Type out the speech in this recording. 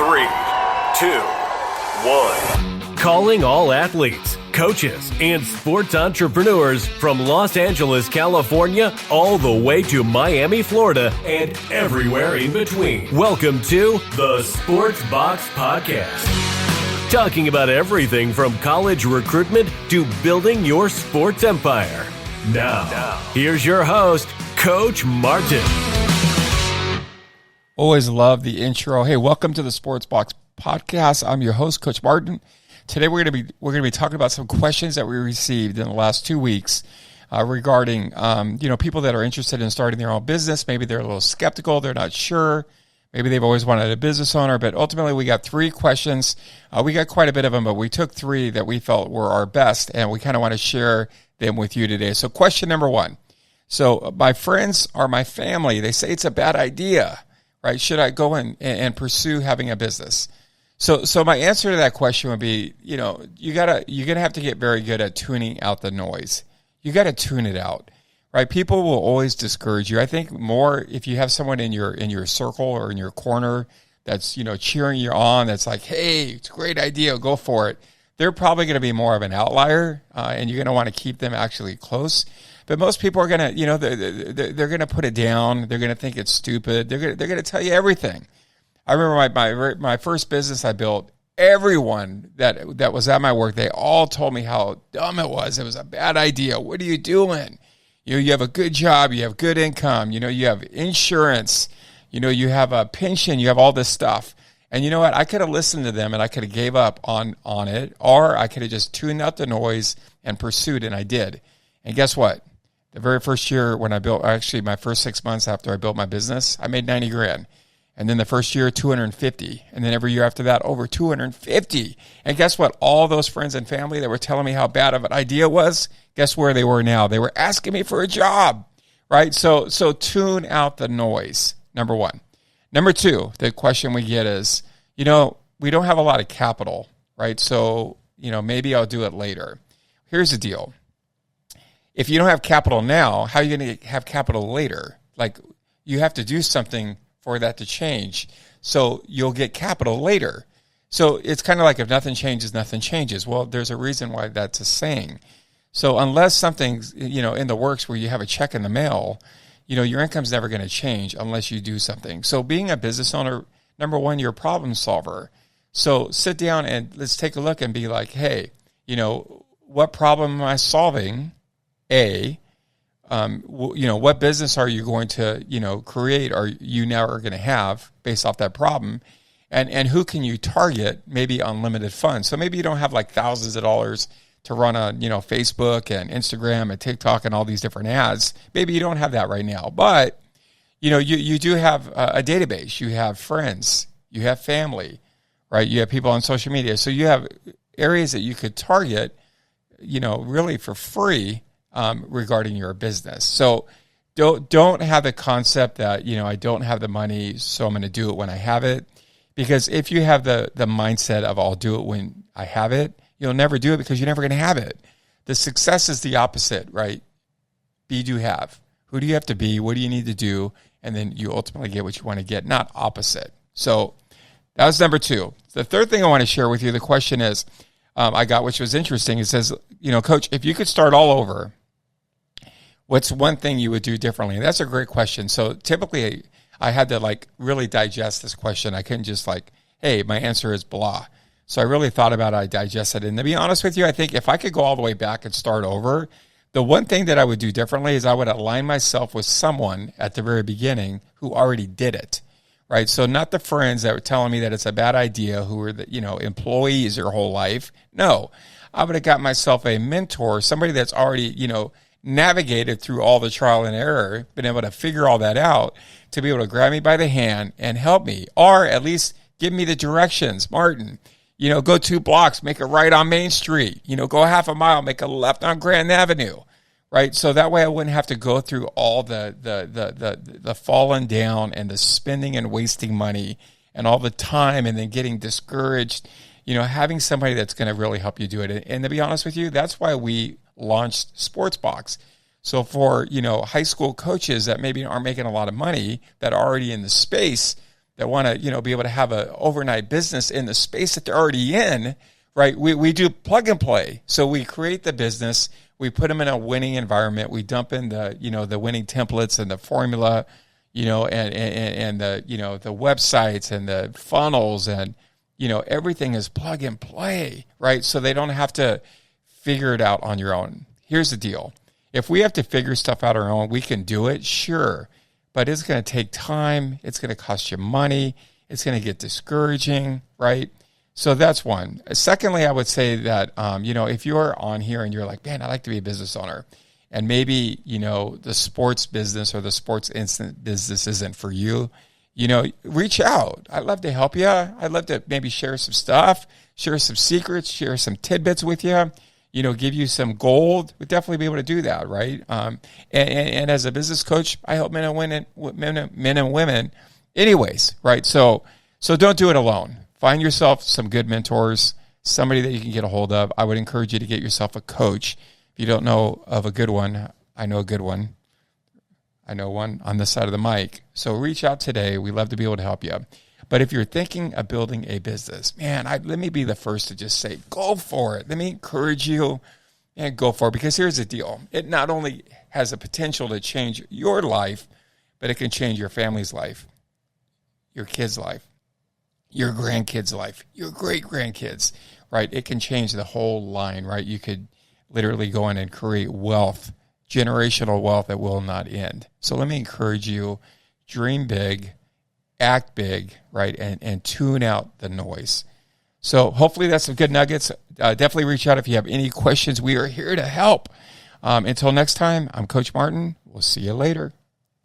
3, 2, 1. Calling all athletes, coaches, and sports entrepreneurs from Los Angeles, California, all the way to Miami, Florida, and everywhere in between. Welcome to the Sports Box Podcast. Talking about everything from college recruitment to building your sports empire. Now, here's your host, Coach Martin. Always love the intro. Hey, welcome to the Sports Box Podcast. I'm your host, Coach Martin. Today we're going to be talking about some questions that we received in the last 2 weeks regarding people that are interested in starting their own business. Maybe they're a little skeptical, they're not sure. Maybe they've always wanted a business owner, but ultimately we got 3 questions. We got quite a bit of them, but we took 3 that we felt were our best, and we kind of want to share them with you today. So question number 1. So my friends or my family, they say it's a bad idea. Right? Should I go and pursue having a business? So my answer to that question would be, you're gonna have to get very good at tuning out the noise. You got to tune it out, right? People will always discourage you. I think more if you have someone in your circle or in your corner that's cheering you on, that's like, hey, it's a great idea, go for it. They're probably going to be more of an outlier, and you're going to want to keep them actually close. But most people are going to, they're going to put it down. They're going to think it's stupid. They're going to tell you everything. I remember my first business I built. Everyone that was at my work, they all told me how dumb it was. It was a bad idea. What are you doing? You have a good job. You have good income. You have insurance. You have a pension. You have all this stuff. And you know what? I could have listened to them and I could have gave up on it, or I could have just tuned out the noise and pursued, and I did. And guess what? The very first year when my first 6 months after I built my business, I made 90 grand. And then the first year, 250. And then every year after that, over 250. And guess what? All those friends and family that were telling me how bad of an idea it was, guess where they were now? They were asking me for a job, right? So tune out the noise, number 1. Number 2, the question we get is, we don't have a lot of capital, right? So, maybe I'll do it later. Here's the deal. If you don't have capital now, how are you going to have capital later? Like, you have to do something for that to change. So you'll get capital later. So it's kind of like if nothing changes, nothing changes. Well, there's a reason why that's a saying. So unless something's, in the works where you have a check in the mail, your income's never going to change unless you do something. So being a business owner, number 1, you're a problem solver. So sit down and let's take a look and be like, hey, what problem am I solving? What business are you going to, create or you now are going to have based off that problem? And who can you target, maybe unlimited funds? So maybe you don't have like thousands of dollars to run on, Facebook and Instagram and TikTok and all these different ads. Maybe you don't have that right now, but you do have a database. You have friends, you have family, right? You have people on social media. So you have areas that you could target, really for free, regarding your business. So don't have the concept that, I don't have the money, so I'm going to do it when I have it. Because if you have the mindset of I'll do it when I have it, you'll never do it because you're never going to have it. The success is the opposite, right? Be, do, have. Who do you have to be? What do you need to do? And then you ultimately get what you want to get, not opposite. So that was number 2. The third thing I want to share with you, the question is, I got, which was interesting. It says, Coach, if you could start all over, what's one thing you would do differently? And that's a great question. So typically I had to really digest this question. I couldn't just hey, my answer is blah. So I really thought about it. I digested it. And to be honest with you, I think if I could go all the way back and start over, the one thing that I would do differently is I would align myself with someone at the very beginning who already did it, right? So not the friends that were telling me that it's a bad idea, who were the, employees their whole life. No, I would have got myself a mentor, somebody that's already, navigated through all the trial and error, been able to figure all that out, to be able to grab me by the hand and help me, or at least give me the directions. Martin, go 2 blocks, make a right on Main Street, go half a mile, make a left on Grand Avenue, right? So that way I wouldn't have to go through all the falling down and the spending and wasting money and all the time and then getting discouraged, having somebody that's going to really help you do it. And to be honest with you, that's why we launched Sportsbox. So for, high school coaches that maybe aren't making a lot of money, that are already in the space, that want to, be able to have an overnight business in the space that they're already in, right? We do plug and play. So we create the business, we put them in a winning environment, we dump in the, the winning templates and the formula, and the, the websites and the funnels and, everything is plug and play, right? So they don't have to figure it out on your own. Here's the deal. If we have to figure stuff out on our own, we can do it, sure. But it's going to take time. It's going to cost you money. It's going to get discouraging, right? So that's one. Secondly, I would say that, if you're on here and you're like, man, I'd like to be a business owner, and maybe, the sports business or the sports instant business isn't for you, reach out. I'd love to help you. I'd love to maybe share some stuff, share some secrets, share some tidbits with you, give you some gold. We'd definitely be able to do that, right? And as a business coach, I help men and women anyways, right? So don't do it alone. Find yourself some good mentors, somebody that you can get a hold of. I would encourage you to get yourself a coach. If you don't know of a good one, I know a good one. I know one on this side of the mic. So reach out today. We'd love to be able to help you. But if you're thinking of building a business, man, let me be the first to just say, go for it. Let me encourage you and go for it. Because here's the deal. It not only has the potential to change your life, but it can change your family's life, your kids' life, your grandkids' life, your great-grandkids, right? It can change the whole line, right? You could literally go in and create wealth, generational wealth that will not end. So let me encourage you, dream big, act big, right? And tune out the noise. So hopefully that's some good nuggets. Definitely reach out if you have any questions. We are here to help. Until next time, I'm Coach Martin. We'll see you later.